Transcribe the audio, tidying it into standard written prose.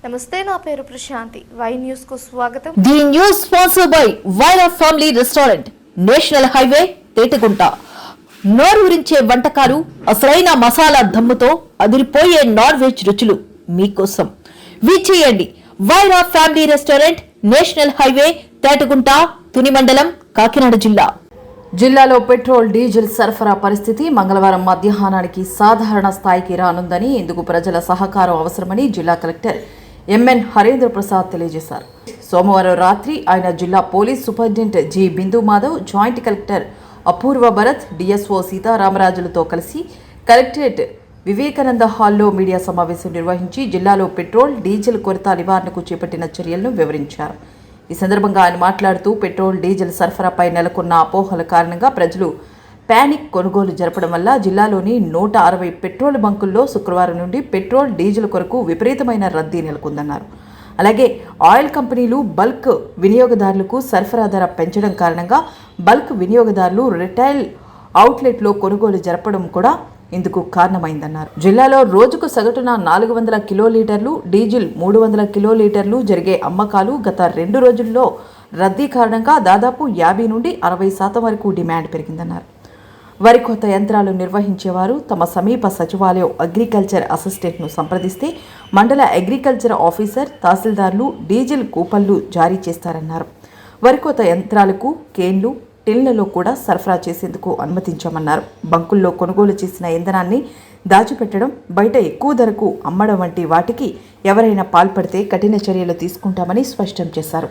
నమస్తే, నా పేరు ప్రశాంతి. వై న్యూస్ కు స్వాగతం. The news sponsored by Vaira family restaurant, national highway, Tetagunta. నోరూరించే వంటకాలు, అసలైన మసాలా దమ్ముతో అదిరిపోయే నాన్ వెజ్ రుచులు మీకోసం. విచ్చేయండి Vaira family restaurant, national highway, Tetagunta, Tuni మండలం, కాకినాడ జిల్లా. జిల్లాలో పెట్రోల్ డీజిల్ సరఫరా పరిస్థితి మంగళవారం మధ్యాహ్నానికి సాధారణ స్థాయికి రానుందని, ఇందుకు ప్రజల సహకారం అవసరమని జిల్లా కలెక్టర్ ఎంఎన్ హరేంద్ర ప్రసాద్ తెలియజేశారు. సోమవారం రాత్రి ఆయన జిల్లా పోలీస్ సూపరింటెండెంట్ జి బిందు మాధవ్, జాయింట్ కలెక్టర్ అపూర్వ భరత్, డిఎస్ఓ సీతారామరాజులతో కలిసి కలెక్టరేట్ వివేకానంద హాల్లో మీడియా సమావేశం నిర్వహించి జిల్లాలో పెట్రోల్ డీజిల్ కొరత నివారణకు చేపట్టిన చర్యలను వివరించారు. ఈ సందర్భంగా ఆయన మాట్లాడుతూ, పెట్రోల్ డీజిల్ సరఫరాపై నెలకొన్న అపోహల కారణంగా ప్రజలు ప్యానిక్ కొనుగోలు జరపడం వల్ల జిల్లాలోని 160 పెట్రోల్ బంకుల్లో శుక్రవారం నుండి పెట్రోల్ డీజిల్ కొరకు విపరీతమైన రద్దీ నెలకొందన్నారు. అలాగే ఆయిల్ కంపెనీలు బల్క్ వినియోగదారులకు సరఫరా ధర పెంచడం కారణంగా బల్క్ వినియోగదారులు రిటైల్ అవుట్లెట్లో కొనుగోలు జరపడం కూడా ఇందుకు కారణమైందన్నారు. జిల్లాలో రోజుకు సగటున 400 కిలోలీటర్లు డీజిల్, 300 కిలోలీటర్లు జరిగే అమ్మకాలు గత 2 రోజుల్లో రద్దీ కారణంగా దాదాపు 50 నుండి 60% వరకు డిమాండ్ పెరిగిందన్నారు. వరి కోత యంత్రాలు నిర్వహించేవారు తమ సమీప సచివాలయం అగ్రికల్చర్ అసిస్టెంట్ను సంప్రదిస్తే మండల అగ్రికల్చర్ ఆఫీసర్, తహసీల్దార్లు డీజిల్ కూపన్లు జారీ చేస్తారన్నారు. వరి కోత యంత్రాలకు కేన్లు, టిన్లలో కూడా సరఫరా చేసేందుకు అనుమతించామన్నారు. బంకుల్లో కొనుగోలు చేసిన ఇంధనాన్ని దాచిపెట్టడం, బయట ఎక్కువ ధరకు అమ్మడం వంటి వాటికి ఎవరైనా పాల్పడితే కఠిన చర్యలు తీసుకుంటామని స్పష్టం చేశారు.